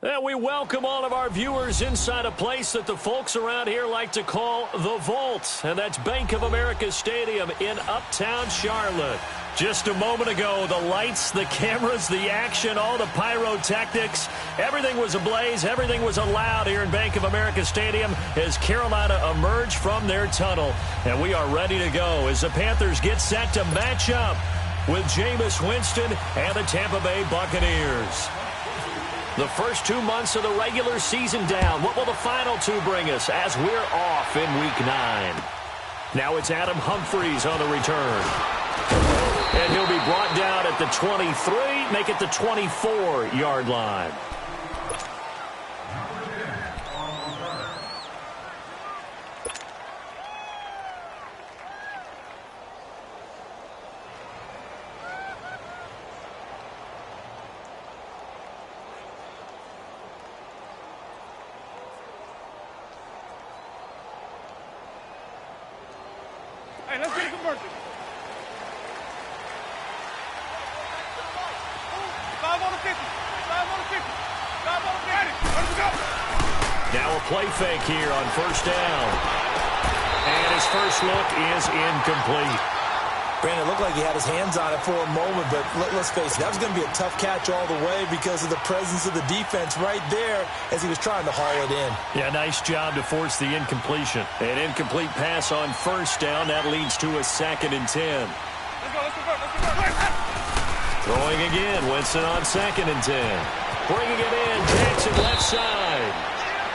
And we welcome all of our viewers inside a place that the folks around here like to call the Vault. And that's Bank of America Stadium in Uptown Charlotte. Just a moment ago, the lights, the cameras, the action, all the pyrotechnics, everything was ablaze, everything was allowed here in Bank of America Stadium as Carolina emerged from their tunnel. And we are ready to go as the Panthers get set to match up with Jameis Winston and the Tampa Bay Buccaneers. The first 2 months of the regular season down. What will the final two bring us as we're off in Week 9? Now it's Adam Humphries on the return. And he'll be brought down at the 23, make it the 24-yard line. Hey, let's get a commercial. 5 on the 50. 5 on the 50. 5 on the 50. Let's go. Now a play fake here on first down. And his first look is incomplete. Brandon, it looked like he had his hands on it for a moment, but let's face it, that was going to be a tough catch all the way because of the presence of the defense right there as he was trying to haul it in. Yeah, nice job to force the incompletion. An incomplete pass on first down. That leads to a 2nd and 10. Let's go, let's go, let's go. Throwing again, Winston on 2nd and 10. Bringing it in, Jackson left side.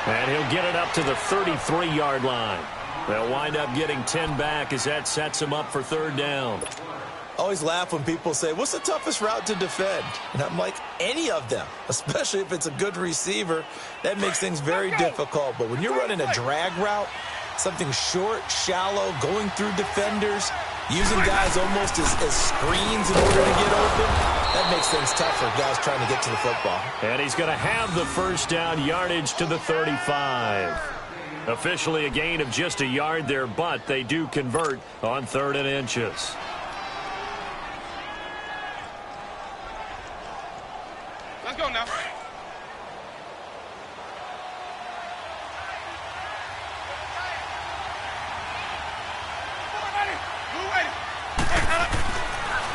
And he'll get it up to the 33-yard line. They'll wind up getting 10 back as that sets him up for 3rd down. Always laugh when people say, what's the toughest route to defend? And I'm like, any of them, especially if it's a good receiver. That makes things very difficult. But when you're running a drag route, something short, shallow, going through defenders, using guys almost as screens in order to get open, that makes things tough for guys trying to get to the football. And he's going to have the first down, yardage to the 35. Officially a gain of just a yard there, but they do convert on 3rd and inches. Let's go now.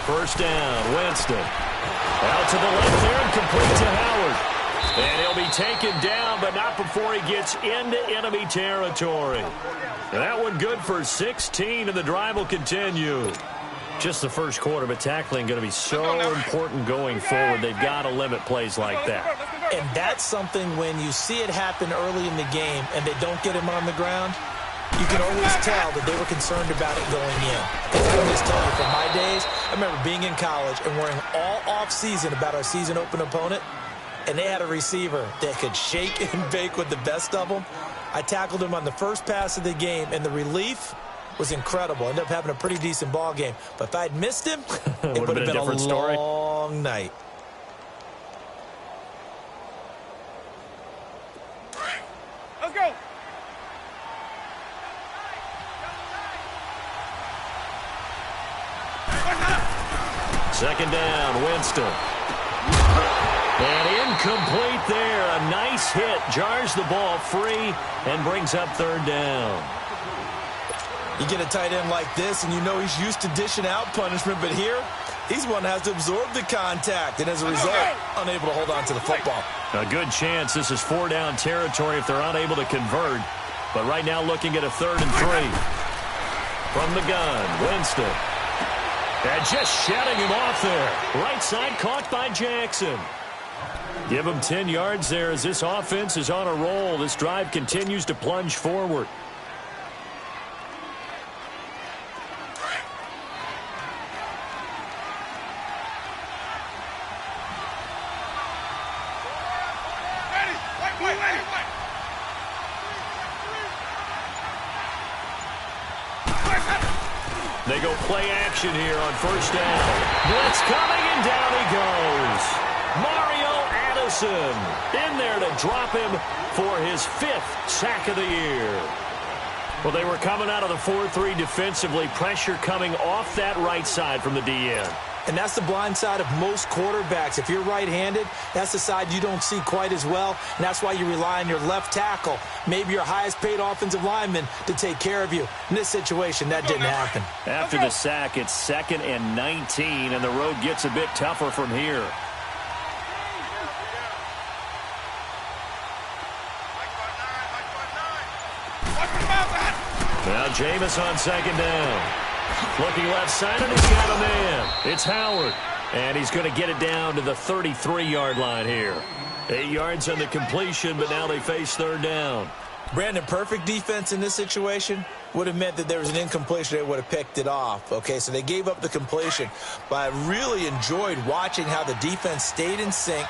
First down, Winston. Out to the left there and complete to Howard. And he'll be taken down, but not before he gets into enemy territory. And that one good for 16, and the drive will continue. Just the first quarter, but tackling going to be so important going forward. They've got to limit plays like that. And that's something when you see it happen early in the game and they don't get him on the ground, you can always tell that they were concerned about it going in. Because I can just tell you from my days, I remember being in college and worrying all off-season about our season open opponent, and they had a receiver that could shake and bake with the best of them. I tackled him on the first pass of the game, and the relief was incredible. Ended up having a pretty decent ball game. But if I'd missed him, it would have been a long night. Let's go. Second down, Winston. And incomplete there. A nice hit. Jars the ball free and brings up 3rd down. You get a tight end like this, and you know he's used to dishing out punishment, but here, he's one that has to absorb the contact, and as a result, unable to hold on to the football. A good chance this is 4-down territory if they're unable to convert. But right now looking at a 3rd and 3. From the gun, Winston. And just shutting him off there. Right side caught by Jackson. Give him 10 yards there as this offense is on a roll. This drive continues to plunge forward. They go play action here on first down. Blitz coming, and down he goes. Mario Addison in there to drop him for his 5th sack of the year. Well, they were coming out of the 4-3 defensively. Pressure coming off that right side from the DN. And that's the blind side of most quarterbacks. If you're right-handed, that's the side you don't see quite as well, and that's why you rely on your left tackle, maybe your highest-paid offensive lineman, to take care of you. In this situation, that didn't happen. After the sack, it's 2nd and 19, and the road gets a bit tougher from here. Now Jameis on 2nd down. Looking left side, and he's got a man. It's Howard. And he's going to get it down to the 33-yard line here. 8 yards on the completion, but now they face 3rd down. Brandon, perfect defense in this situation would have meant that there was an incompletion. They would have picked it off. Okay, so they gave up the completion. But I really enjoyed watching how the defense stayed in sync,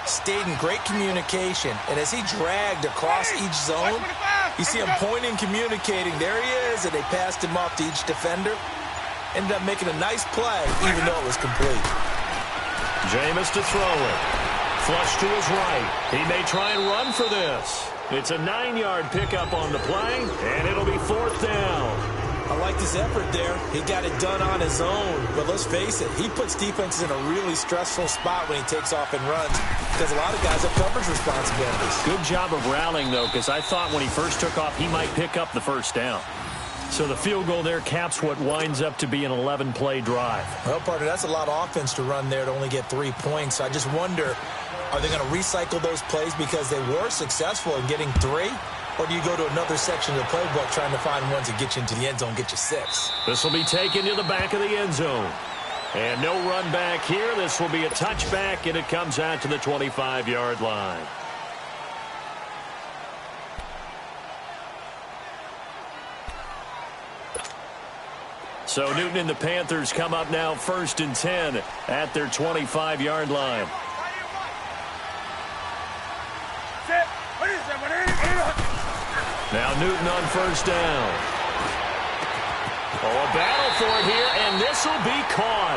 stayed in great communication. And as he dragged across each zone, you see him pointing, communicating. There he is, and they passed him off to each defender. Ended up making a nice play, even though it was complete. Jameis to throw it. Flush to his right. He may try and run for this. It's a 9-yard pickup on the play, and it'll be 4th down. I like his effort there. He got it done on his own. But let's face it, he puts defenses in a really stressful spot when he takes off and runs because a lot of guys have coverage responsibilities. Good job of rallying, though, because I thought when he first took off, he might pick up the 1st down. So the field goal there caps what winds up to be an 11-play drive. Well, partner, that's a lot of offense to run there to only get 3 points. I just wonder, are they going to recycle those plays because they were successful in getting 3? Or do you go to another section of the playbook trying to find ones that get you into the end zone, get you 6? This will be taken to the back of the end zone. And no run back here. This will be a touchback, and it comes out to the 25-yard line. So Newton and the Panthers come up now 1st and 10 at their 25-yard line. Now Newton on 1st down. Oh, a battle for it here, and this will be caught.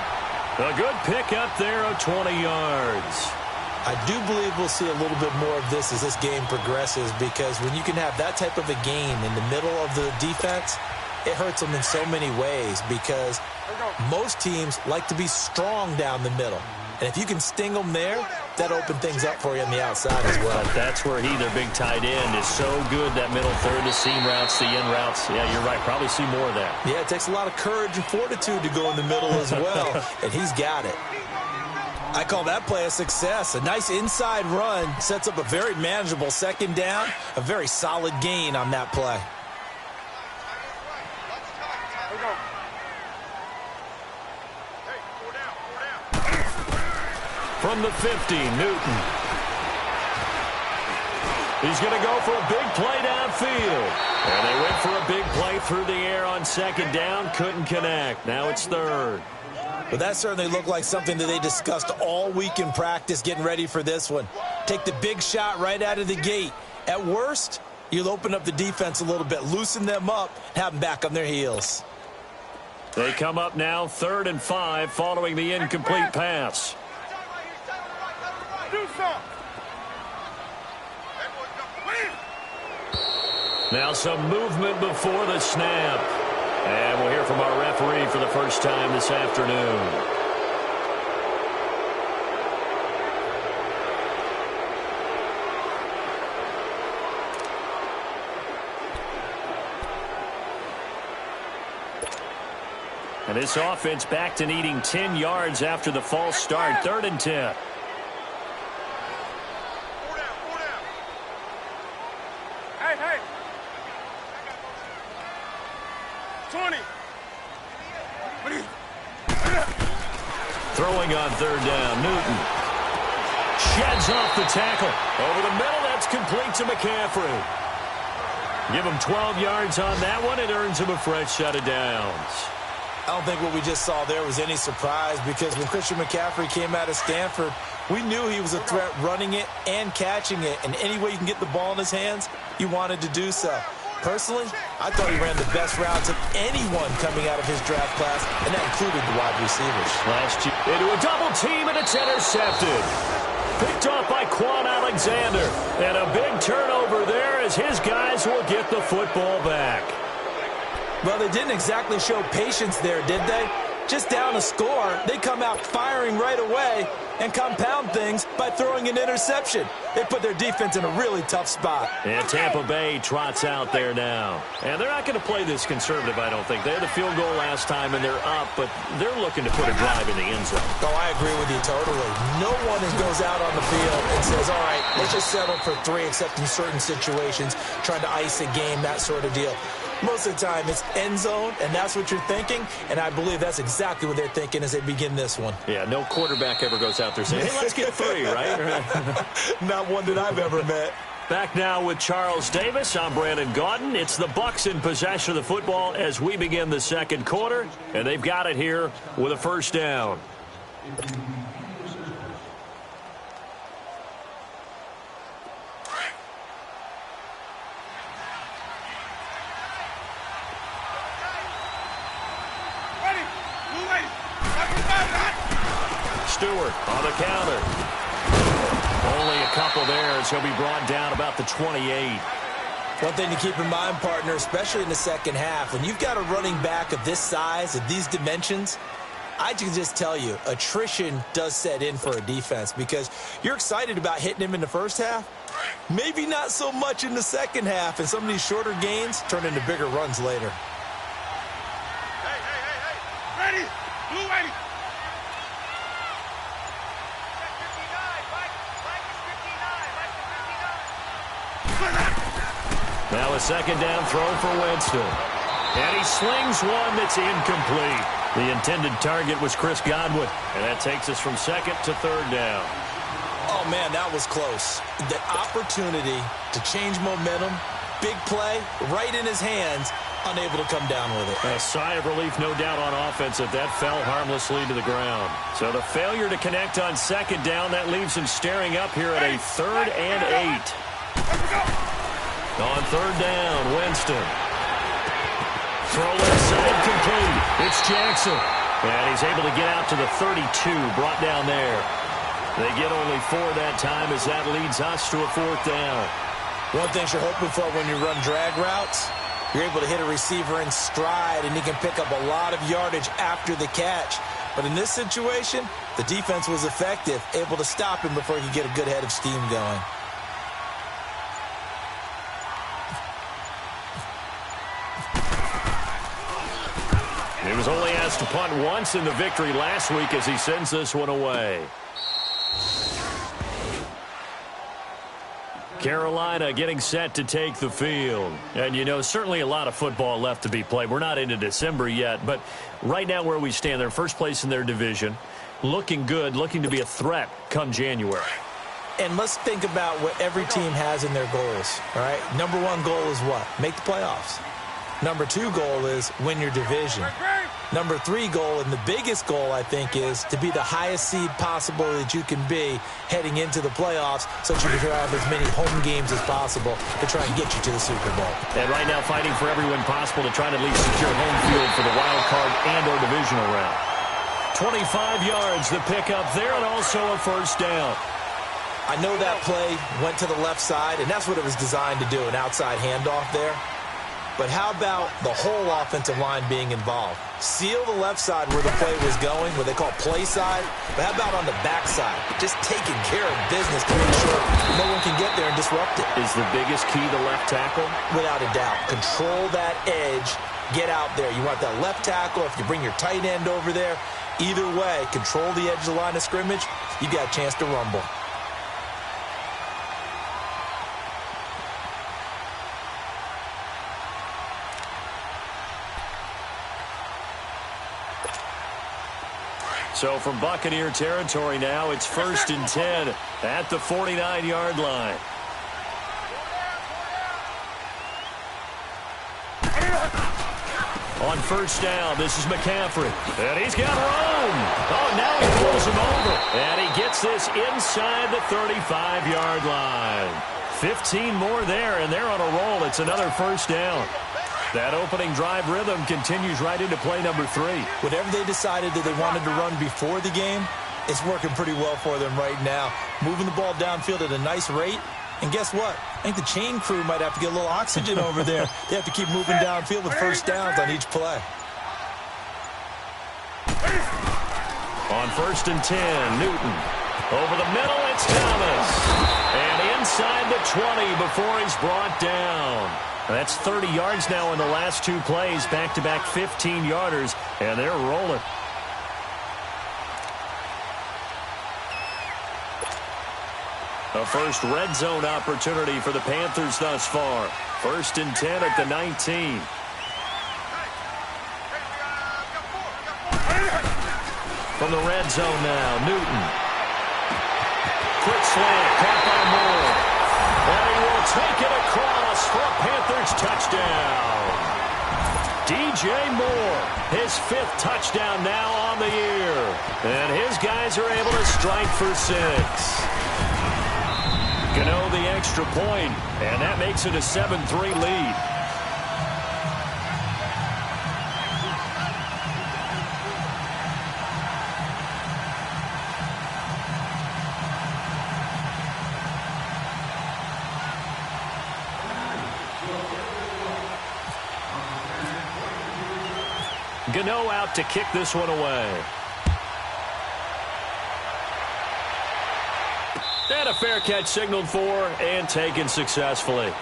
A good pickup there of 20 yards. I do believe we'll see a little bit more of this as this game progresses, because when you can have that type of a game in the middle of the defense, it hurts them in so many ways, because most teams like to be strong down the middle. And if you can sting them there, that opens things up for you on the outside as well. But that's where their big tight end, is so good, that middle third, the seam routes, the in routes. Yeah, you're right. Probably see more of that. Yeah, it takes a lot of courage and fortitude to go in the middle as well, and he's got it. I call that play a success. A nice inside run sets up a very manageable 2nd down, a very solid gain on that play. From the 50, Newton. He's going to go for a big play downfield. And they went for a big play through the air on 2nd down. Couldn't connect. Now it's 3rd. But that certainly looked like something that they discussed all week in practice, getting ready for this one. Take the big shot right out of the gate. At worst, you'll open up the defense a little bit, loosen them up, and have them back on their heels. They come up now 3rd and 5 following the incomplete pass. Now some movement before the snap. And we'll hear from our referee for the first time this afternoon. And this offense back to needing 10 yards after the false start. 3rd and 10. Hey. 20. Throwing on 3rd down, Newton. Sheds off the tackle. Over the middle, that's complete to McCaffrey. Give him 12 yards on that one. It earns him a fresh set of downs. I don't think what we just saw there was any surprise, because when Christian McCaffrey came out of Stanford, we knew he was a threat running it and catching it. And any way you can get the ball in his hands, you wanted to do so. Personally, I thought he ran the best routes of anyone coming out of his draft class, and that included the wide receivers. Last year, into a double team, and it's intercepted. Picked off by Quan Alexander. And a big turnover there as his guys will get the football back. Well, they didn't exactly show patience there, did they? Just down a score, they come out firing right away and compound things by throwing an interception. They put their defense in a really tough spot. And Tampa Bay trots out there now. And they're not going to play this conservative, I don't think. They had a field goal last time, and they're up, but they're looking to put a drive in the end zone. Oh, I agree with you totally. No one goes out on the field and says, all right, let's just settle for 3, except in certain situations, trying to ice a game, that sort of deal. Most of the time, it's end zone, and that's what you're thinking, and I believe that's exactly what they're thinking as they begin this one. Yeah, no quarterback ever goes out there saying, hey, let's get 3, right? Not one that I've ever met. Back now with Charles Davis. I'm Brandon Gaudin. It's the Bucs in possession of the football as we begin the second quarter, and they've got it here with a first down. Stewart on the counter. Only a couple there, so he'll be brought down about the 28. One thing to keep in mind, partner, especially in the second half, when you've got a running back of this size, of these dimensions, I can just tell you, attrition does set in for a defense because you're excited about hitting him in the first half. Maybe not so much in the second half, and some of these shorter gains turn into bigger runs later. Hey. Ready? Blue ready. Now a second down throw for Winston. And he slings one that's incomplete. The intended target was Chris Godwin. And that takes us from second to third down. Oh, man, that was close. The opportunity to change momentum, big play, right in his hands, unable to come down with it. A sigh of relief, no doubt, on offense that fell harmlessly to the ground. So the failure to connect on second down, that leaves him staring up here at a 3rd and 8. On third down, Winston. Throw left side complete. It's Jackson. And he's able to get out to the 32, brought down there. They get only 4 that time as that leads us to a 4th down. One thing you're hoping for when you run drag routes, you're able to hit a receiver in stride, and he can pick up a lot of yardage after the catch. But in this situation, the defense was effective, able to stop him before he could get a good head of steam going. He was only asked to punt once in the victory last week as he sends this one away. Carolina getting set to take the field. And, you know, certainly a lot of football left to be played. We're not into December yet, but right now where we stand, they're first place in their division. Looking good, looking to be a threat come January. And let's think about what every team has in their goals, all right? Number 1 goal is what? Make the playoffs. Number 2 goal is win your division. Number 3 goal, and the biggest goal, I think, is to be the highest seed possible that you can be heading into the playoffs so that you can have as many home games as possible to try and get you to the Super Bowl. And right now fighting for every win possible to try to at least secure home field for the wild card and or divisional round. 25 yards the pickup there, and also a first down. I know that play went to the left side, and that's what it was designed to do, an outside handoff there. But how about the whole offensive line being involved? Seal the left side where the play was going, what they call play side. But how about on the back side? Just taking care of business to make sure no one can get there and disrupt it. Is the biggest key the left tackle? Without a doubt. Control that edge. Get out there. You want that left tackle. If you bring your tight end over there, either way, control the edge of the line of scrimmage, you got a chance to rumble. So from Buccaneer territory now, it's 1st and 10 at the 49-yard line. On first down, this is McCaffrey. And he's got room. Oh, now he pulls him over. And he gets this inside the 35-yard line. 15 more there, and they're on a roll. It's another first down. That opening drive rhythm continues right into play number 3. Whatever they decided that they wanted to run before the game, it's working pretty well for them right now. Moving the ball downfield at a nice rate. And guess what? I think the chain crew might have to get a little oxygen over there. They have to keep moving downfield with first downs on each play. On 1st and 10, Newton. Over the middle, it's Thomas. And inside the 20 before he's brought down. That's 30 yards now in the last 2 plays, back-to-back 15-yarders, and they're rolling. A first red zone opportunity for the Panthers thus far. 1st and 10 at the 19. From the red zone now, Newton. Quick slant, caught by Moore. And he will take it across for a Panthers touchdown. DJ Moore, his 5th touchdown now on the year. And his guys are able to strike for 6. Gano the extra point, and that makes it a 7-3 lead. Gano out to kick this one away. And a fair catch signaled for and taken successfully.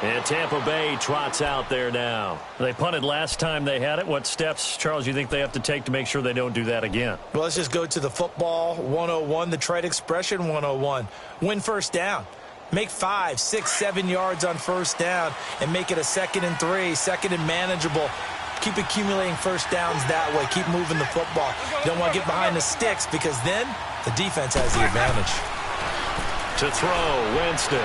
And Tampa Bay trots out there now. They punted last time they had it. What steps, Charles, you think they have to take to make sure they don't do that again? Well, let's just go to the football 101, the trite expression 101. Win first down. Make 5, 6, 7 yards on first down and make it a 2nd and 3, 2nd and manageable. Keep accumulating first downs that way. Keep moving the football. You don't want to get behind the sticks because then the defense has the advantage. To throw, Winston.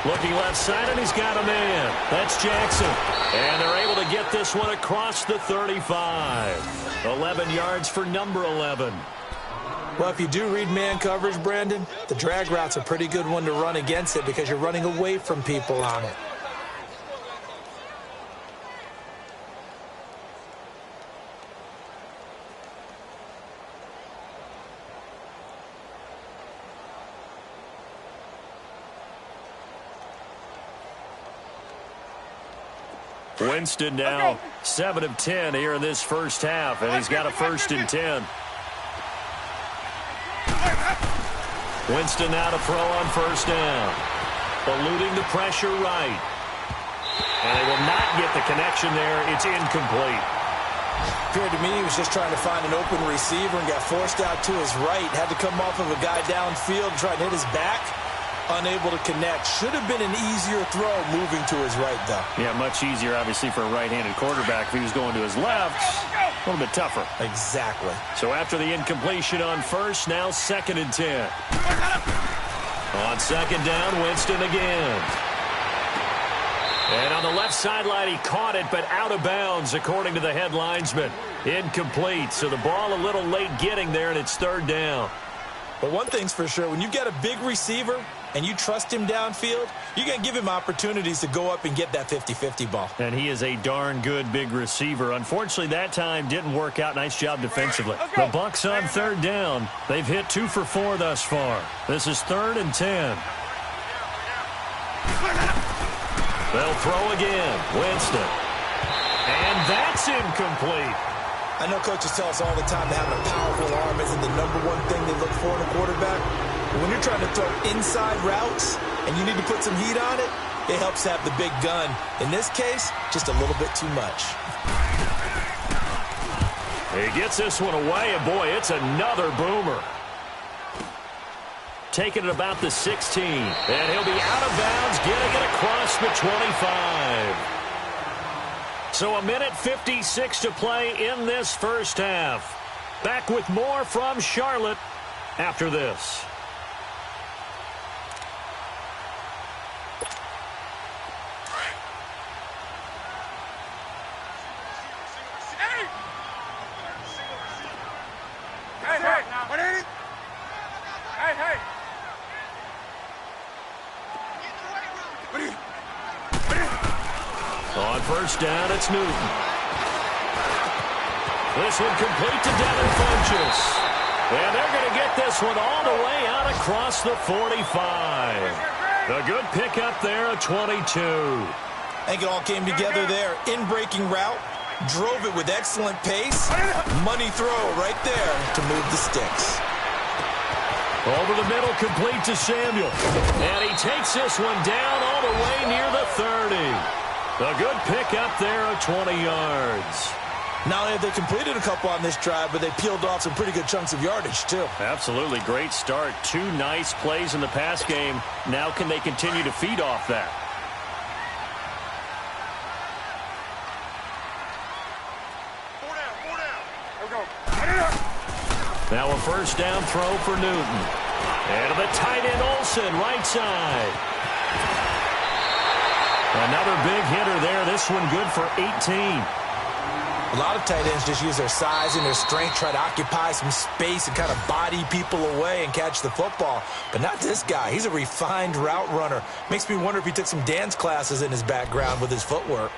Looking left side, and he's got a man. That's Jackson. And they're able to get this one across the 35. 11 yards for number 11. Well, if you do read man coverage, Brandon, the drag route's a pretty good one to run against it because you're running away from people on it. Winston now 7 of 10 here in this first half, and he's got a 1st and 10. Winston now to throw on first down. Eluding the pressure right. And they will not get the connection there. It's incomplete. Appeared to me he was just trying to find an open receiver and got forced out to his right. Had to come off of a guy downfield, trying to hit his back. Unable to connect. Should have been an easier throw moving to his right, though. Yeah, much easier, obviously, for a right-handed quarterback. If he was going to his left, a little bit tougher. Exactly. So after the incompletion on first, now 2nd and 10. On 2nd down, Winston again. And on the left sideline, he caught it, but out of bounds, according to the head linesman. Incomplete, so the ball a little late getting there, and it's 3rd down. But one thing's for sure, when you've got a big receiver and you trust him downfield, you're going to give him opportunities to go up and get that 50-50 ball. And he is a darn good big receiver. Unfortunately, that time didn't work out. Nice job defensively. The Bucs on 3rd down. They've hit 2 for 4 thus far. This is 3rd and 10. They'll throw again. Winston. And that's incomplete. I know coaches tell us all the time that having a powerful arm isn't the #1 thing they look for in a quarterback. But when you're trying to throw inside routes and you need to put some heat on it, it helps to have the big gun. In this case, just a little bit too much. He gets this one away, and boy, it's another boomer. Taking it about the 16, and he'll be out of bounds, getting it across the 25. So 1:56 to play in this first half. Back with more from Charlotte after this. On first down, it's Newton. This one complete to Devin Funchess. And they're going to get this one all the way out across the 45. A good pickup there at 22. I think it all came together there. In-breaking route. Drove it with excellent pace. money throw right there to move the sticks. Over the middle, complete to Samuel. And he takes this one down all the way near the 30. A good pick up there of 20 yards. Not only have they completed a couple on this drive, but they peeled off some pretty good chunks of yardage, too. Absolutely. Great start. 2 nice plays in the pass game. Now can they continue to feed off that? Now a first down throw for Newton. And the tight end Olsen, right side. Another big hitter there. This one good for 18. A lot of tight ends just use their size and their strength, try to occupy some space and kind of body people away and catch the football. But not this guy. He's a refined route runner. Makes me wonder if he took some dance classes in his background with his footwork.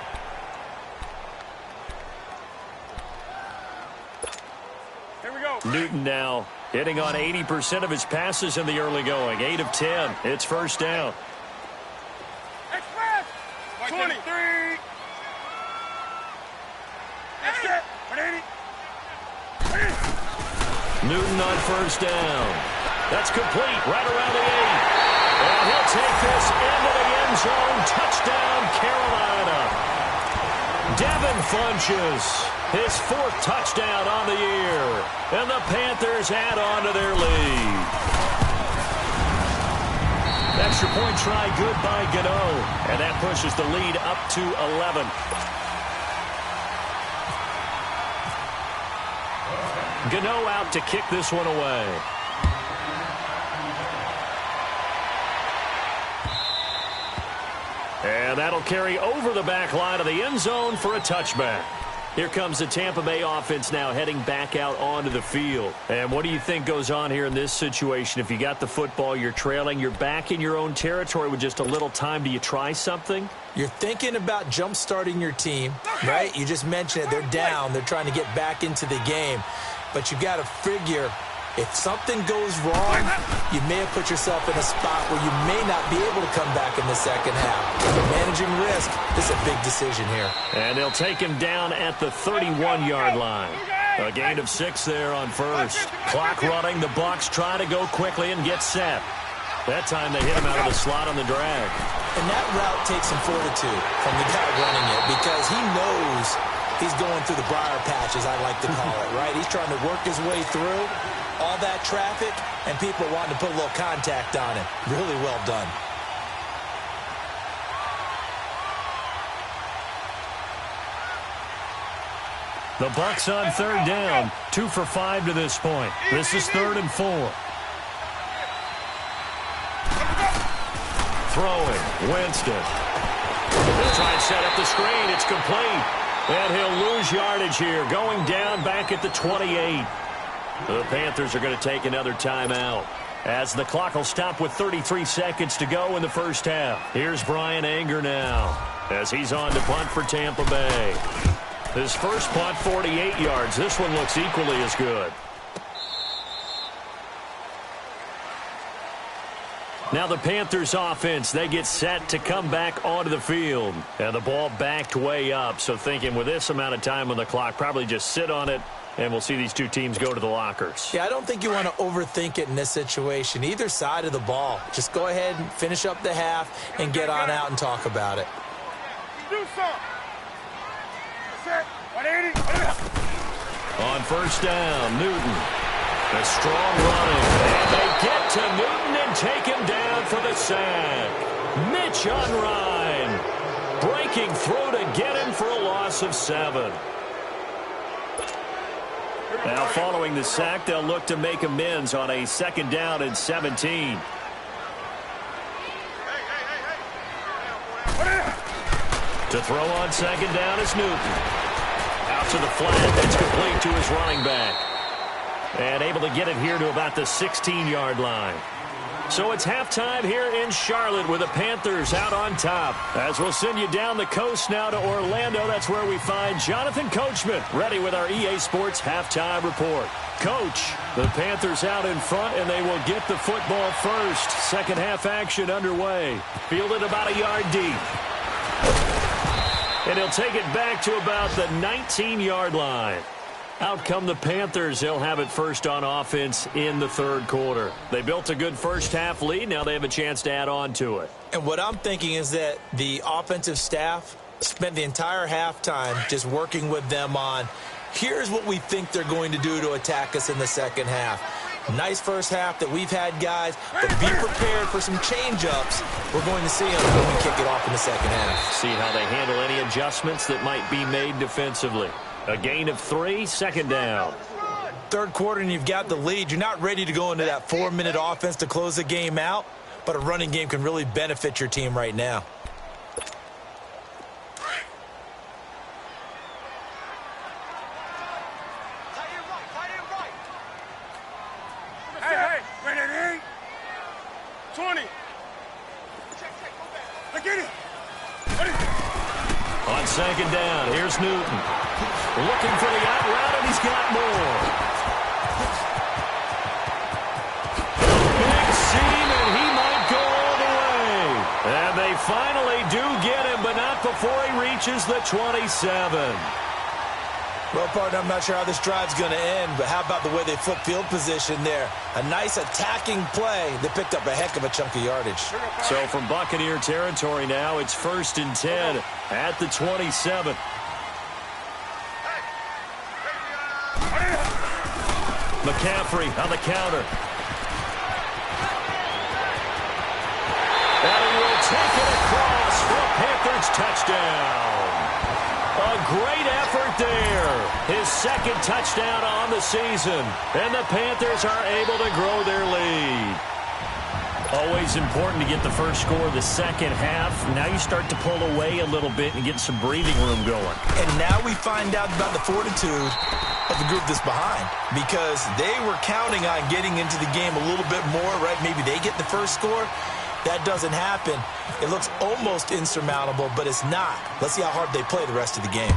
Here we go. Newton now hitting on 80% of his passes in the early going. 8 of 10. It's first down. Express. 23. Newton on first down. That's complete right around the 8. And he'll take this into the end zone. Touchdown, Carolina. Devin Funches, his 4th touchdown on the year. And the Panthers add on to their lead. Extra point try good by Gano. And that pushes the lead up to 11. Gano out to kick this one away. And that'll carry over the back line of the end zone for a touchback. Here comes the Tampa Bay offense now heading back out onto the field. And what do you think goes on here in this situation? If you got the football, you're trailing, you're back in your own territory with just a little time. Do you try something? You're thinking about jump-starting your team, right? You just mentioned it. They're down. They're trying to get back into the game. But you got to figure, if something goes wrong, you may have put yourself in a spot where you may not be able to come back in the second half. So managing risk, this is a big decision here. And they'll take him down at the 31-yard line. A gain of 6 there on first. Clock running. The Bucs try to go quickly and get set. That time they hit him out of the slot on the drag. And that route takes some fortitude from the guy running it because he knows he's going through the briar patches, I like to call it, right? He's trying to work his way through all that traffic, and people wanting to put a little contact on him. Really well done. The Bucs on third down. 2 for 5 to this point. This is 3rd and 4. Throwing. Winston. He'll try and set up the screen. It's complete. And he'll lose yardage here. Going down back at the 28. The Panthers are going to take another timeout as the clock will stop with 33 seconds to go in the first half. Here's Brian Anger now as he's on to punt for Tampa Bay. His first punt, 48 yards. This one looks equally as good. Now the Panthers offense, they get set to come back onto the field. And the ball backed way up. So thinking with this amount of time on the clock, probably just sit on it. And we'll see these two teams go to the lockers. Yeah, I don't think you want to overthink it in this situation. Either side of the ball. Just go ahead and finish up the half and get on out and talk about it. Do something. On first down, Newton. The strong running. And they get to Newton and take him down for the sack. Mitch Unrein breaking through to get him for a loss of 7. Now following the sack, they'll look to make amends on a 2nd down and 17. To throw on 2nd down is Newton. Out to the flat. It's complete to his running back. And able to get it here to about the 16-yard line. So it's halftime here in Charlotte with the Panthers out on top. As we'll send you down the coast now to Orlando. That's where we find Jonathan Coachman ready with our EA Sports halftime report. Coach, the Panthers out in front, and they will get the football first. Second half action underway. Fielded about a yard deep. And he'll take it back to about the 19-yard line. Out come the Panthers. They'll have it first on offense in the third quarter. They built a good first-half lead. Now they have a chance to add on to it. And what I'm thinking is that the offensive staff spent the entire halftime just working with them on, here's what we think they're going to do to attack us in the second half. Nice first half that we've had, guys, but be prepared for some change-ups. We're going to see them when we kick it off in the second half. See how they handle any adjustments that might be made defensively. A gain of 3, second down. Third quarter and you've got the lead. You're not ready to go into that 4-minute offense to close the game out, but a running game can really benefit your team right now. Hey, ready? 20. I get it. Ready? On second down, here's Newton. Looking for the out route, and he's got more. Big seam, and he might go all the way. And they finally do get him, but not before he reaches the 27. Well, partner, I'm not sure how this drive's going to end, but how about the way they flip field position there? A nice attacking play. They picked up a heck of a chunk of yardage. So from Buccaneer territory now, it's 1st and 10 at the 27. McCaffrey on the counter. And he will take it across for a Panthers touchdown. A great effort there. His second touchdown on the season. And the Panthers are able to grow their lead. Always important to get the first score of the second half. Now you start to pull away a little bit and get some breathing room going. And now we find out about the fortitude of the group that's behind, because they were counting on getting into the game a little bit more, right? Maybe they get the first score. That doesn't happen. It looks almost insurmountable, but it's not. Let's see how hard they play the rest of the game.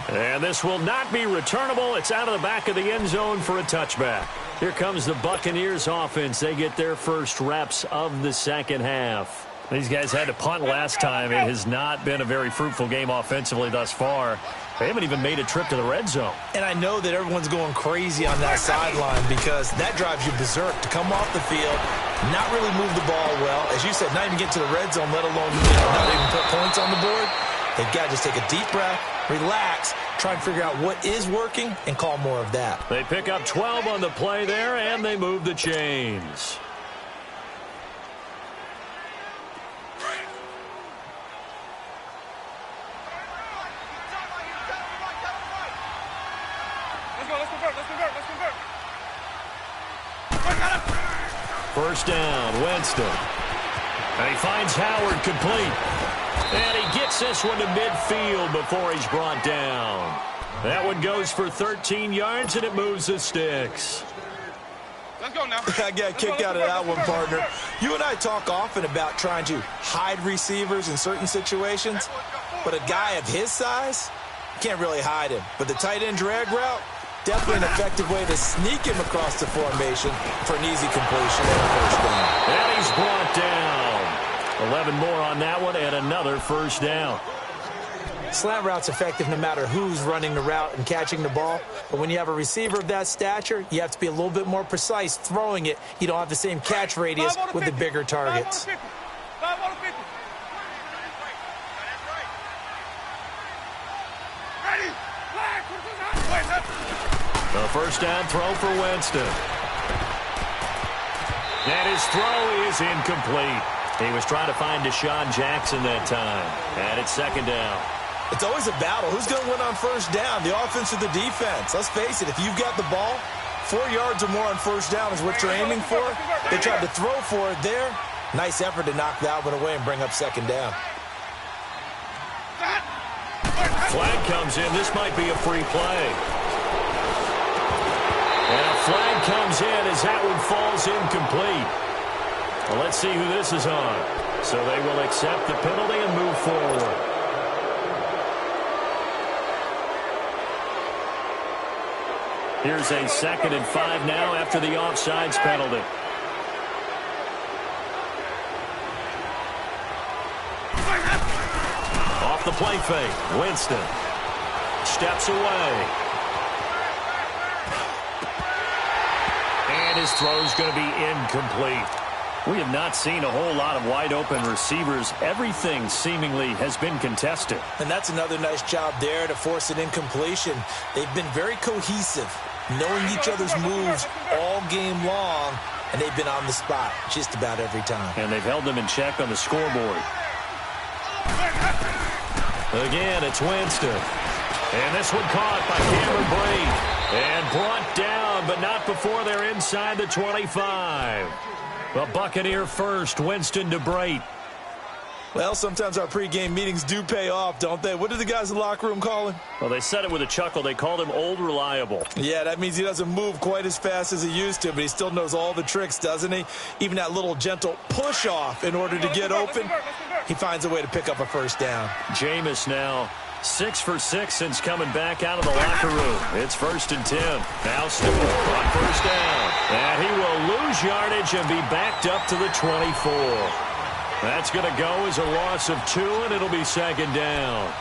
And this will not be returnable. It's out of the back of the end zone for a touchback. Here comes the Buccaneers offense. They get their first reps of the second half. These guys had to punt last time. It has not been a very fruitful game offensively thus far. They haven't even made a trip to the red zone. And I know that everyone's going crazy on that sideline because that drives you berserk to come off the field, not really move the ball well. As you said, not even get to the red zone, let alone not even put points on the board. They've got to just take a deep breath, relax, try and figure out what is working, and call more of that. They pick up 12 on the play there, and they move the chains. First down, Winston. And he finds Howard complete. And he gets this one to midfield before he's brought down. That one goes for 13 yards, and it moves the sticks. Let's go now. I got a kick out of that one, partner. You and I talk often about trying to hide receivers in certain situations, but a guy of his size, you can't really hide him. But the tight end drag route, definitely an effective way to sneak him across the formation for an easy completion and a first down. And he's brought down. 11 more on that one and another first down. Slant route's effective no matter who's running the route and catching the ball. But when you have a receiver of that stature, you have to be a little bit more precise throwing it. You don't have the same catch radius with the bigger targets. The first down throw for Winston. And his throw is incomplete. He was trying to find Deshaun Jackson that time. And it's second down. It's always a battle. Who's going to win on first down, the offense or the defense? Let's face it, if you've got the ball, 4 yards or more on first down is what you're aiming for. They tried to throw for it there. Nice effort to knock that one away and bring up second down. Flag comes in. This might be a free play. And a flag comes in as that one falls incomplete. Well, let's see who this is on. So they will accept the penalty and move forward. Here's a 2nd and 5 now after the offsides penalty. the play fake. Winston steps away. And his throw's going to be incomplete. We have not seen a whole lot of wide-open receivers. Everything seemingly has been contested. And that's another nice job there to force an incompletion. They've been very cohesive, knowing each other's moves all game long, and they've been on the spot just about every time. And they've held them in check on the scoreboard. Again, it's Winston. And this one caught by Cameron Brate. And brought down, but not before they're inside the 25. The Buccaneer first, Winston to Brate. Well, sometimes our pregame meetings do pay off, don't they? What do the guys in the locker room call him? Well, they said it with a chuckle. They called him Old Reliable. Yeah, that means he doesn't move quite as fast as he used to, but he still knows all the tricks, doesn't he? Even that little gentle push-off in order to get open, he finds a way to pick up a first down. Jameis now 6 for 6 since coming back out of the locker room. It's 1st and 10. Now Stewart on first down. And he will lose yardage and be backed up to the 24. That's going to go as a loss of 2, and it'll be 2nd down.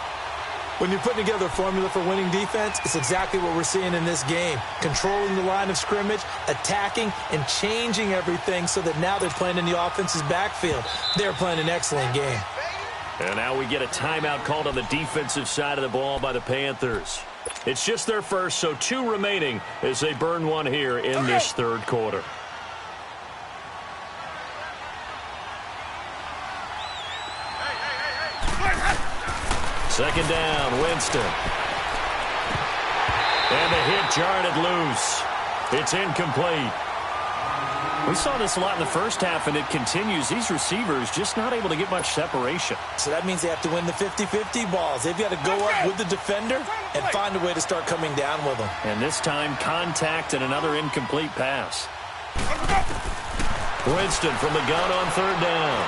When you're putting together a formula for winning defense, it's exactly what we're seeing in this game. Controlling the line of scrimmage, attacking, and changing everything so that now they're playing in the offense's backfield. They're playing an excellent game. And now we get a timeout called on the defensive side of the ball by the Panthers. It's just their first, so 2 remaining as they burn one here in this 3rd quarter. Second down, Winston. And the hit jarred loose. It's incomplete. We saw this a lot in the first half, and it continues. These receivers just not able to get much separation. So that means they have to win the 50-50 balls. They've got to go up with the defender and find a way to start coming down with them. And this time, contact and another incomplete pass. Winston from the gun on 3rd down.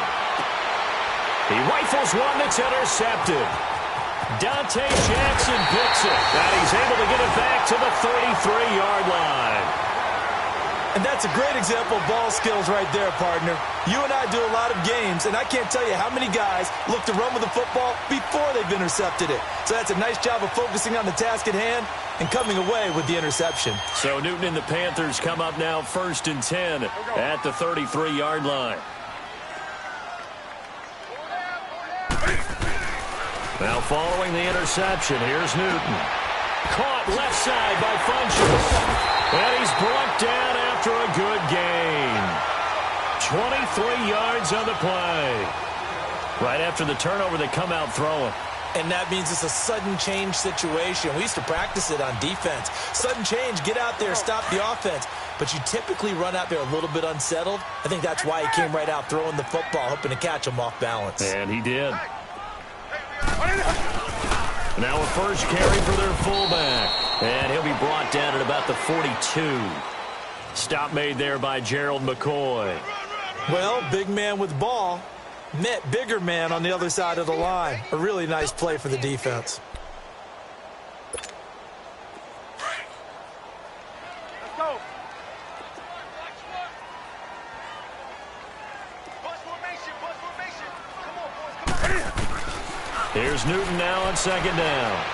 He rifles one that's intercepted. Dante Jackson picks it, and he's able to get it back to the 33-yard line. And that's a great example of ball skills right there, partner. You and I do a lot of games, and I can't tell you how many guys look to run with the football before they've intercepted it. So that's a nice job of focusing on the task at hand and coming away with the interception. So Newton and the Panthers come up now 1st and 10 at the 33-yard line. Now following the interception, here's Newton. Caught left side by Funchess. And he's brought down after a good gain. 23 yards on the play. Right after the turnover, they come out throwing. And that means it's a sudden change situation. We used to practice it on defense. Sudden change, get out there, stop the offense. But you typically run out there a little bit unsettled. I think that's why he came right out throwing the football, hoping to catch him off balance. And he did. Now a first carry for their fullback. And he'll be brought down at about the 42. Stop made there by Gerald McCoy. Well, big man with ball met bigger man on the other side of the line. A really nice play for the defense. Let's go. Bus formation. Come on, boys. Come on. Here's Newton now on 2nd down.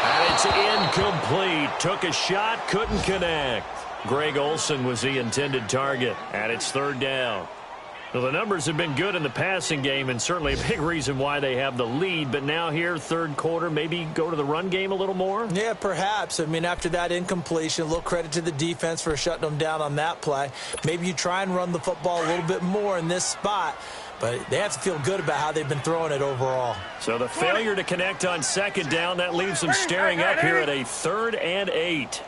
And it's incomplete. Took a shot, couldn't connect. Greg Olsen was the intended target, and it's 3rd down. Well, the numbers have been good in the passing game, and certainly a big reason why they have the lead. But now here, 3rd quarter, maybe go to the run game a little more? Yeah, perhaps. I mean, after that incompletion, a little credit to the defense for shutting them down on that play. Maybe you try and run the football a little bit more in this spot. But they have to feel good about how they've been throwing it overall. So the failure to connect on 2nd down, that leaves them staring up here at a 3rd and 8.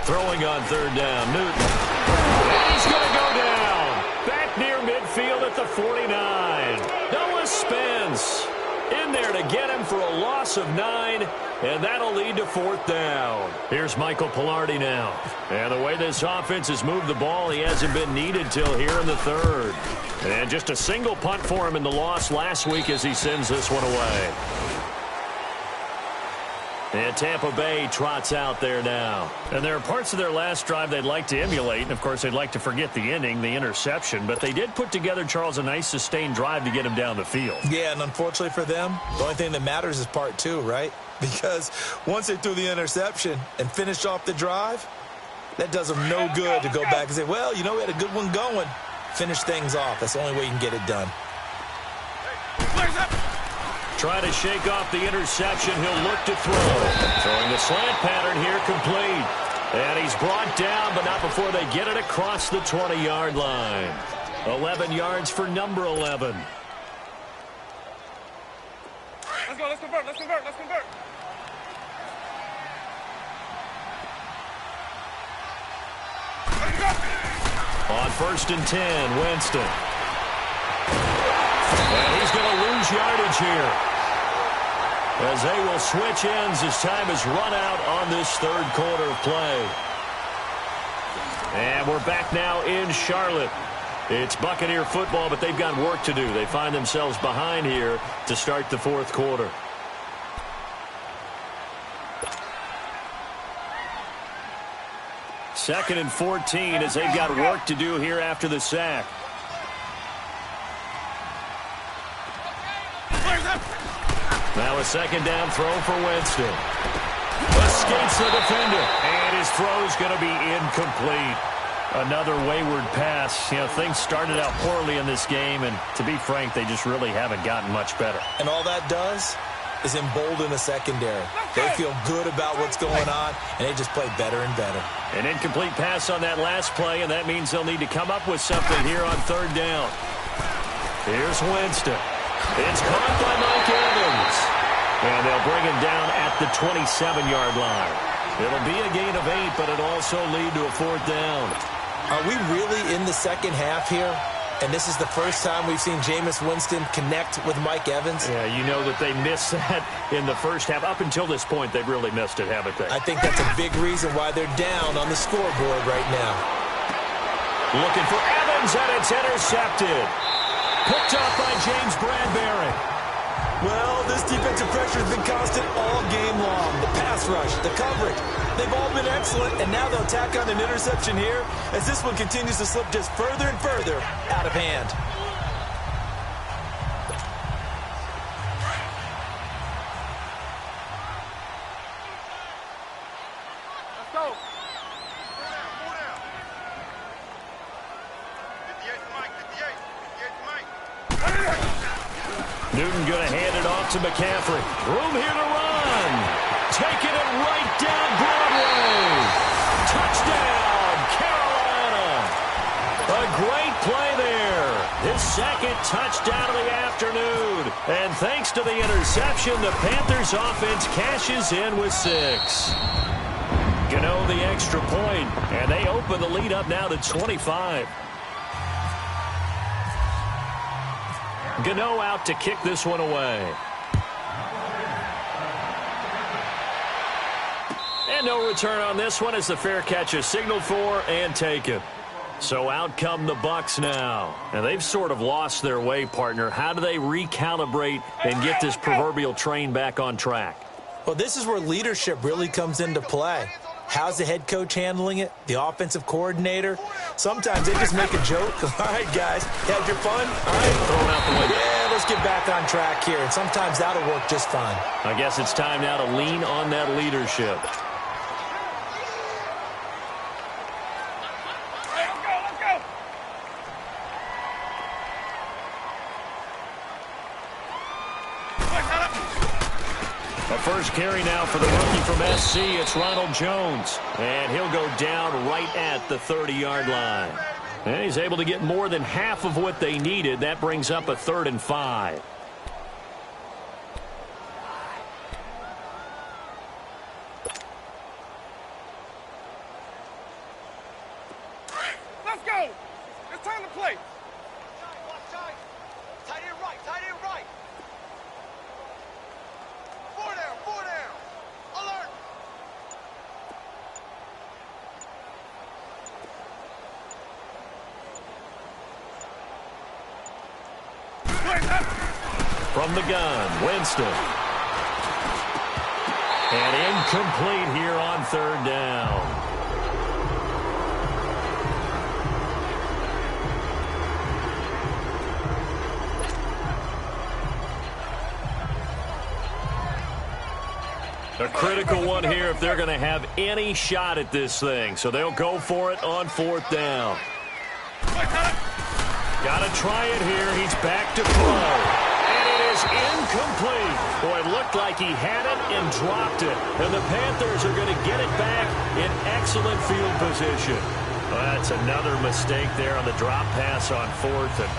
Throwing on 3rd down, Newton. And he's going to go down. Back near midfield at the 49. Noah Spence in there to get him for a loss of 9. And that'll lead to 4th down. Here's Michael Pilardi now. And the way this offense has moved the ball, he hasn't been needed till here in the 3rd. And just a single punt for him in the loss last week as he sends this one away. And Tampa Bay trots out there now. And there are parts of their last drive they'd like to emulate. And, of course, they'd like to forget the ending, the interception. But they did put together, Charles, a nice sustained drive to get him down the field. Yeah, and unfortunately for them, the only thing that matters is part two, right? Because once they threw the interception and finished off the drive, that does them no good to go back and say, well, you know, we had a good one going. Finish things off. That's the only way you can get it done. Try to shake off the interception. He'll look to throw. Throwing the slant pattern here, complete. And he's brought down, but not before they get it across the 20-yard line. 11 yards for number 11. Let's go. Let's convert. Let's convert. Let's convert. On 1st and 10, Winston. And he's going to lose yardage here, as they will switch ends as time has run out on this third quarter of play. And we're back now in Charlotte. It's Buccaneer football, but they've got work to do. They find themselves behind here to start the fourth quarter. Second and 14 as they've got work to do here after the sack. Now a second down throw for Winston. Escapes the defender, and his throw is going to be incomplete. Another wayward pass. You know, things started out poorly in this game, and to be frank, they just really haven't gotten much better. And all that does is embolden the secondary. They feel good about what's going on, and they just play better and better. An incomplete pass on that last play, and that means they'll need to come up with something here on third down. Here's Winston. It's caught by Mike Evans. And they'll bring him down at the 27-yard line. It'll be a gain of 8, but it'll also lead to a fourth down. Are we really in the second half here? And this is the first time we've seen Jameis Winston connect with Mike Evans? Yeah, you know that they missed that in the first half. Up until this point, they've really missed it, haven't they? I think that's a big reason why they're down on the scoreboard right now. Looking for Evans, and it's intercepted. Picked up by James Bradbury. Well, this defensive pressure has been constant all game long. The pass rush, the coverage, they've all been excellent, and now they'll tack on an interception here as this one continues to slip just further and further out of hand. Let's go. Four down. 58 to Mike. 58 to Mike. Newton going to hand it off to McCaffrey. Room here to run. Taking it right down Broadway. Touchdown, Carolina. A great play there. His second touchdown of the afternoon. And thanks to the interception, the Panthers offense cashes in with 6. Gano the extra point, and they open the lead up now to 25. Gano out to kick this one away. And no return on this one as the fair catch is signaled for and taken. So out come the Bucs now. And they've sort of lost their way, partner. How do they recalibrate and get this proverbial train back on track? Well, this is where leadership really comes into play. How's the head coach handling it? The offensive coordinator? Sometimes they just make a joke. All right, guys, had your fun? All right. Throw it out the window. Yeah, let's get back on track here. And sometimes that'll work just fine. I guess it's time now to lean on that leadership. Let's go. A first carry now for the rookie from SC. It's Ronald Jones. And he'll go down right at the 30-yard line. And he's able to get more than half of what they needed. That brings up a 3rd and 5. Let's go. It's time to play. Tight end right. Four down. Alert. From the gun, Winston. And incomplete here on third down. A critical one here if they're going to have any shot at this thing. So they'll go for it on fourth down. Got to try it here. He's back to throw. And it is incomplete. Boy, it looked like he had it and dropped it. And the Panthers are going to get it back in excellent field position. Well, that's another mistake there on the drop pass on fourth. And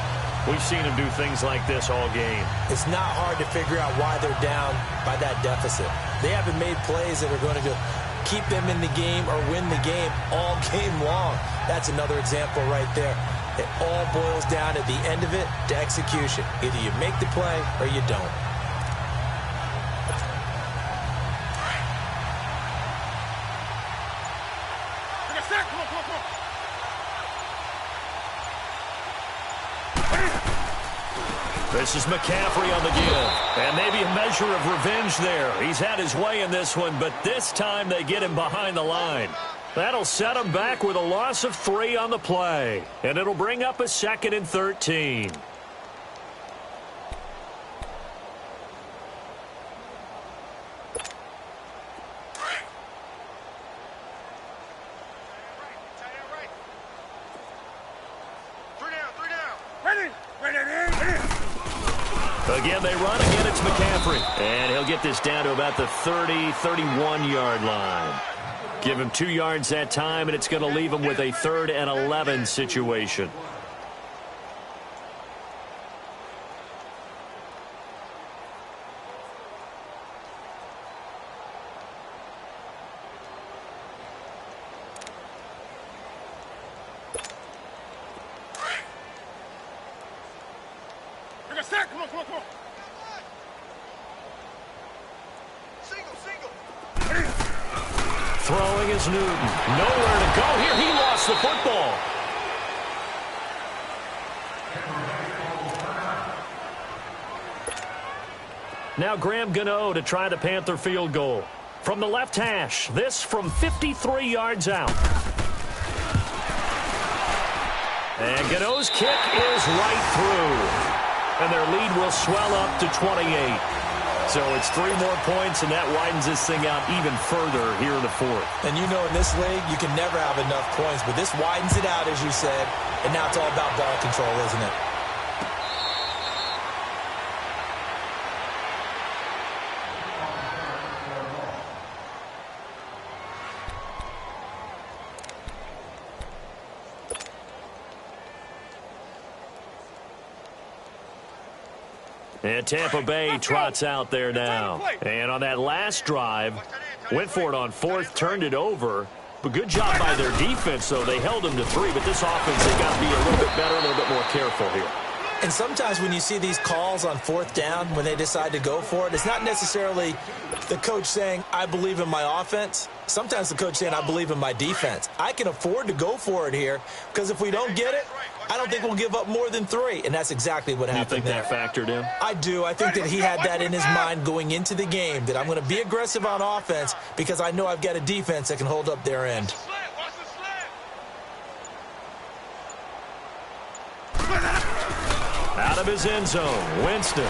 we've seen him do things like this all game. It's not hard to figure out why they're down by that deficit. They haven't made plays that are going to keep them in the game or win the game all game long. That's another example right there. It all boils down at the end of it to execution. Either you make the play or you don't. This is McCaffrey on the give. And maybe a measure of revenge there. He's had his way in this one, but this time they get him behind the line. That'll set him back with a loss of 3 on the play. And it'll bring up a 2nd and 13. Again, they run. Again, it's McCaffrey. And he'll get this down to about the 30-31-yard line. Give him 2 yards that time, and it's going to leave him with a 3rd and 11 situation. Throwing is Newton. Nowhere to go here. He lost the football. Now Graham Gano to try the Panther field goal. From the left hash, this from 53 yards out. And Gano's kick is right through. And their lead will swell up to 28. So it's 3 more points, and that widens this thing out even further here in the 4th. And you know in this league, you can never have enough points, but this widens it out, as you said, and now it's all about ball control, isn't it? And Tampa Bay trots out there now. And on that last drive, went for it on 4th, turned it over. But good job by their defense, though. They held them to 3, but this offense, they got to be a little bit better, a little bit more careful here. And sometimes when you see these calls on 4th down, when they decide to go for it, it's not necessarily the coach saying, I believe in my offense. Sometimes the coach saying, I believe in my defense. I can afford to go for it here, because if we don't get it, I don't think we'll give up more than 3, and that's exactly what happened there. You think that factored in? I do. I think that he had that in his mind going into the game, that I'm going to be aggressive on offense because I know I've got a defense that can hold up their end. Out of his end zone, Winston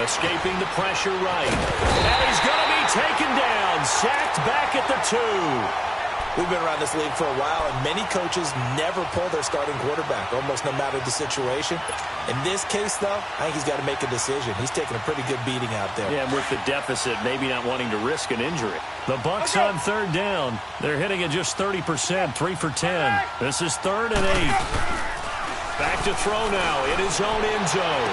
escaping the pressure right. And he's going to be taken down, sacked back at the 2. We've been around this league for a while, and many coaches never pull their starting quarterback, almost no matter the situation. In this case, though, I think he's got to make a decision. He's taking a pretty good beating out there. Yeah, and with the deficit, maybe not wanting to risk an injury. The Bucs on 3rd down. They're hitting at just 30%, 3 for 10. This is 3rd and 8. Back to throw now in his own end zone.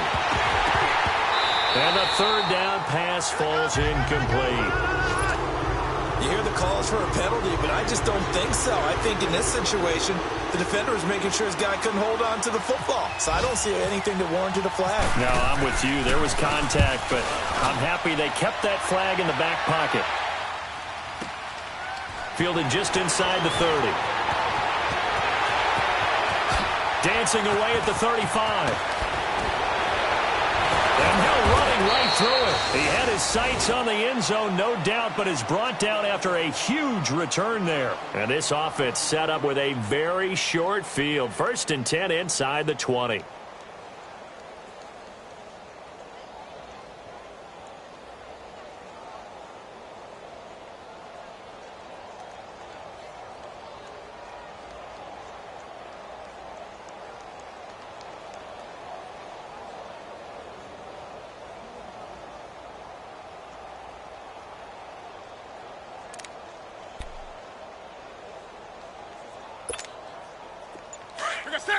And the 3rd down pass falls incomplete. You hear the calls for a penalty, but I just don't think so. I think in this situation, the defender was making sure his guy couldn't hold on to the football. So I don't see anything that warranted a flag. No, I'm with you. There was contact, but I'm happy they kept that flag in the back pocket. Fielded just inside the 30. Dancing away at the 35. And now running right through it. He had his sights on the end zone, no doubt, but is brought down after a huge return there. And this offense set up with a very short field. 1st and 10 inside the 20.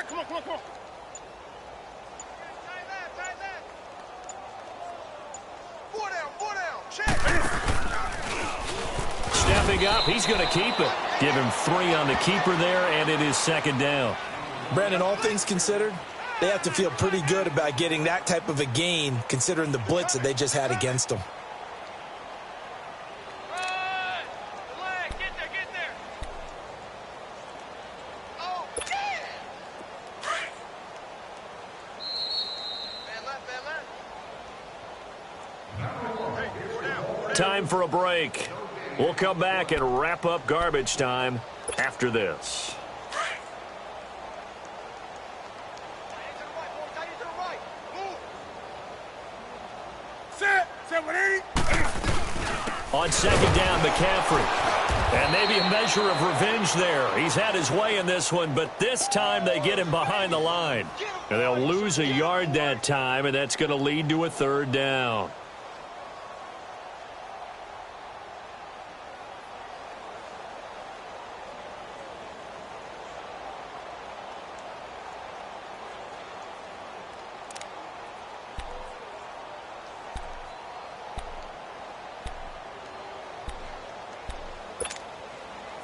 Come on, come on, come on. Tight left. 4 down, check. Stepping up, he's going to keep it. Give him 3 on the keeper there, and it is 2nd down. Brandon, all things considered, they have to feel pretty good about getting that type of a gain, considering the blitz that they just had against them. Time for a break. We'll come back and wrap up garbage time after this. On 2nd down, McCaffrey. And maybe a measure of revenge there. He's had his way in this one, but this time they get him behind the line. And they'll lose a yard that time, and that's going to lead to a 3rd down.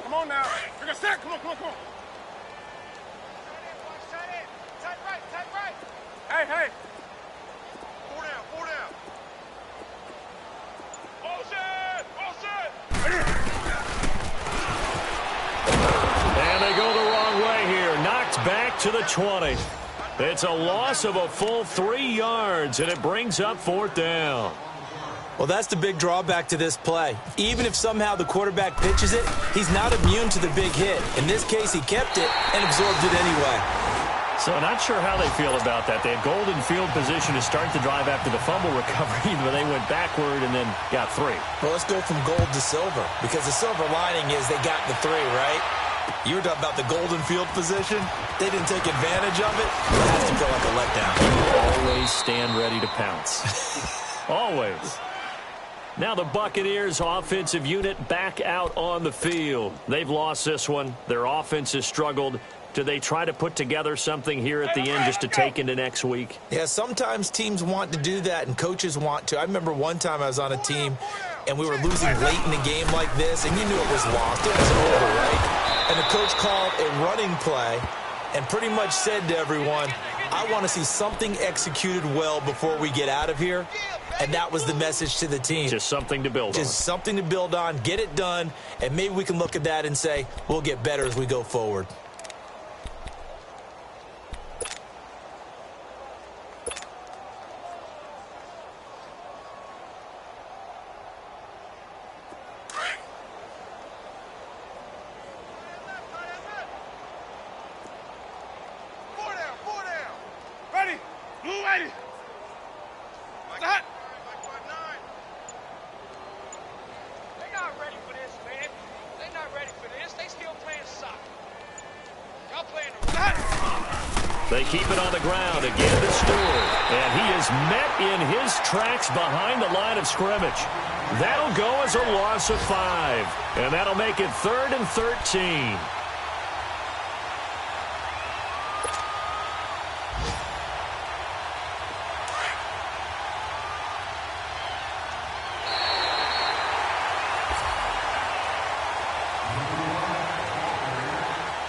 Come on now. Take a sack. Come on. Tight right. Hey. 4 down. Bullshit. And they go the wrong way here. Knocked back to the 20. It's a loss of a full 3 yards, and it brings up 4th down. Well, that's the big drawback to this play. Even if somehow the quarterback pitches it, he's not immune to the big hit. In this case, he kept it and absorbed it anyway. So not sure how they feel about that. They had golden field position to start the drive after the fumble recovery, but they went backward and then got 3. Well, let's go from gold to silver, because the silver lining is they got the 3, right? You were talking about the golden field position. They didn't take advantage of it. It has to feel like a letdown. Always stand ready to pounce. Always. Now the Buccaneers offensive unit back out on the field. They've lost this one. Their offense has struggled. Do they try to put together something here at the end just to take into next week? Yeah, sometimes teams want to do that and coaches want to. I remember one time I was on a team and we were losing late in the game like this, and you knew it was lost. It was over, right? And the coach called a running play and pretty much said to everyone, I want to see something executed well before we get out of here. And that was the message to the team. Just something to build on. Just something to build on, get it done, and maybe we can look at that and say, we'll get better as we go forward. They keep it on the ground again to Stewart. And he is met in his tracks behind the line of scrimmage. That'll go as a loss of 5. And that'll make it 3rd and 13.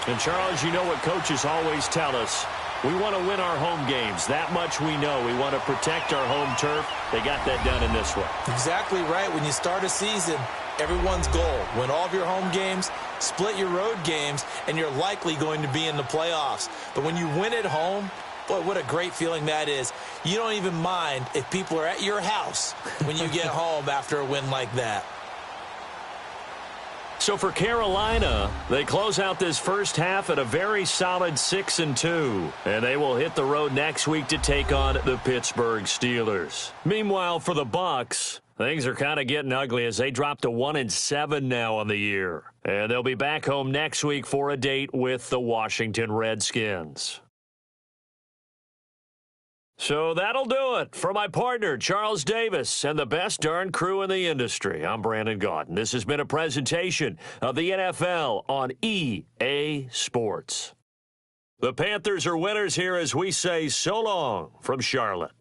And, Charles, you know what coaches always tell us. We want to win our home games. That much we know. We want to protect our home turf. They got that done in this one. Exactly right. When you start a season, everyone's goal, win all of your home games, split your road games, and you're likely going to be in the playoffs. But when you win at home, Boy, what a great feeling that is. You don't even mind if people are at your house when you get home after a win like that. So for Carolina, they close out this first half at a very solid 6-2, and they will hit the road next week to take on the Pittsburgh Steelers. Meanwhile, for the Bucs, things are kind of getting ugly as they drop to 1-7 now on the year, and they'll be back home next week for a date with the Washington Redskins. So that'll do it. For my partner, Charles Davis, and the best darn crew in the industry, I'm Brandon Gaudin. This has been a presentation of the NFL on EA Sports. The Panthers are winners here as we say so long from Charlotte.